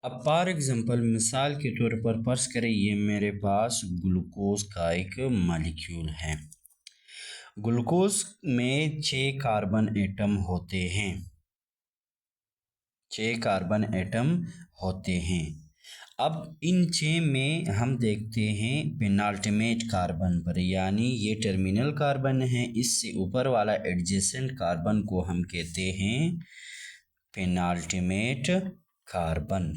अब for example मिसाल के तौर पर फर्ज करें ये मेरे पास ग्लूकोज का एक मॉलिक्यूल है। ग्लूकोज में 6 कार्बन एटम होते हैं, 6 कार्बन एटम होते हैं। अब इन 6 में हम देखते हैं पेनाल्टिमेट कार्बन पर, यानी ये टर्मिनल कार्बन है, इससे ऊपर वाला एडजेसेंट कार्बन को हम कहते हैं पेनाल्टिमेट कार्बन।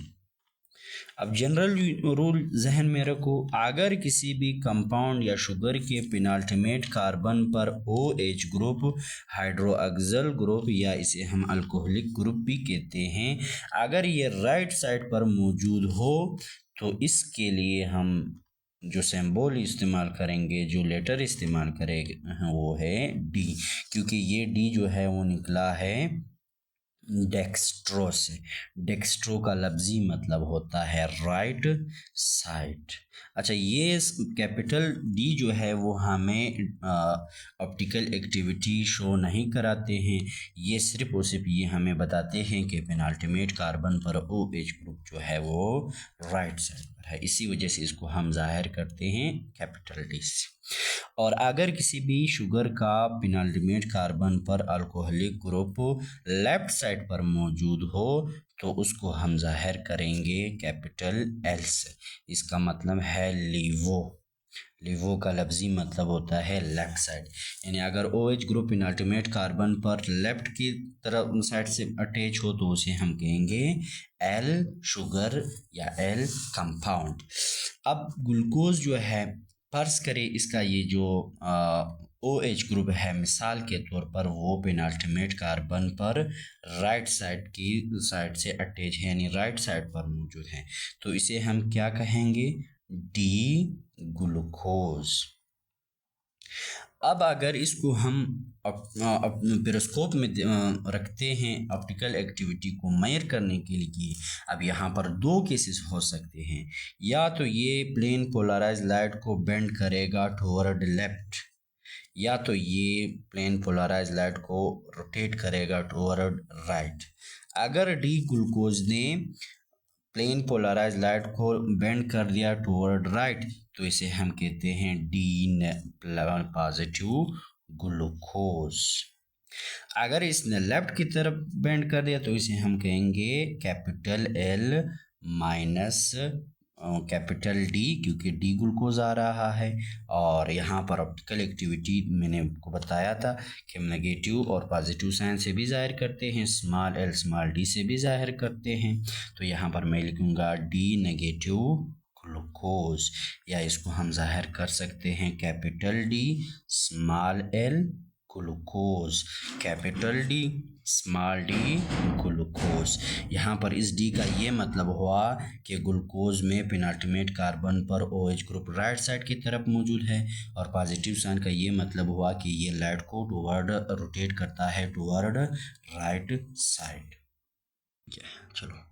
अब जनरल रूल जहन में रखो, अगर किसी भी कंपाउंड या शुगर के पेनाल्टिमेट कार्बन पर OH ग्रुप, हाइड्रोक्सिल ग्रुप या इसे हम अल्कोहलिक ग्रुप भी कहते हैं, अगर ये राइट साइड पर मौजूद हो तो इसके लिए हम जो सिंबल इस्तेमाल करेंगे, जो लेटर इस्तेमाल करेंगे वो है D, क्योंकि ये D जो है वो निकला है डेक्स्ट्रो से। डेक्स्ट्रो का लफ्जी मतलब होता है राइट साइड। अच्छा, ये कैपिटल D जो है वो हमें ऑप्टिकल एक्टिविटी शो नहीं कराते हैं, ये सिर्फ और सिर्फ ये हमें बताते हैं कि पेनाल्टिमेट कार्बन पर OH ग्रुप जो है वो राइट साइड पर है, इसी वजह से इसको हम जाहिर करते हैं कैपिटल D से। और अगर किसी भी शुगर का पेनाल्टिमेट कार्बन पर अल्कोहलिक ग्रुप लेफ्ट साइड पर मौजूद हो तो उसको हम जाहिर करेंगे कैपिटल L से। इसका मतलब है लीवो। लीवो का लफ्जी मतलब होता है लेफ्ट साइड, यानी अगर OH ग्रुप पेनाल्टिमेट कार्बन पर लेफ्ट की तरफ साइड से अटैच हो तो उसे हम कहेंगे L शुगर या L कंपाउंड। अब ग्लूकोज जो है, फर्ज करें इसका ये जो OH ग्रुप है मिसाल के तौर पर वो पेनाल्टिमेट कार्बन पर राइट साइड की साइड से अटैच है, यानी राइट साइड पर मौजूद है, तो इसे हम क्या कहेंगे D ग्लूकोज। अब अगर इसको हम पेरिस्कोप में रखते हैं ऑप्टिकल एक्टिविटी को मेजर करने के लिए, अब यहाँ पर दो केसेस हो सकते हैं, या तो ये प्लेन पोलराइज लाइट को बेंड करेगा टुवर्ड लेफ्ट, या तो ये प्लेन पोलराइज लाइट को रोटेट करेगा टुवर्ड राइट। अगर D ग्लूकोज ने प्लेन पोलराइज लाइट को बेंड कर दिया टुवर्ड राइट तो इसे हम कहते हैं D पॉजिटिव ग्लूकोज। अगर इसने लेफ्ट की तरफ बेंड कर दिया तो इसे हम कहेंगे capital L minus capital D, क्योंकि D ग्लूकोज आ रहा है। और यहाँ पर ऑप्टिकल एक्टिविटी मैंने आपको बताया था कि हम नेगेटिव और पॉजिटिव साइन से भी जाहिर करते हैं, स्मॉल L स्मॉल d से भी जाहिर करते हैं। तो यहाँ पर मैं लिखूँगा D नेगेटिव ग्लूकोज, या इसको हम जाहिर कर सकते हैं capital D small L glucose, capital D small d glucose. यहाँ पर इस D का ये मतलब हुआ कि ग्लूकोज में पेनाल्टिमेट कार्बन पर OH ग्रुप राइट साइड की तरफ मौजूद है, और पॉजिटिव साइन का ये मतलब हुआ कि ये लाइट को टुवर्ड रोटेट करता है टुवर्ड राइट साइड। चलो।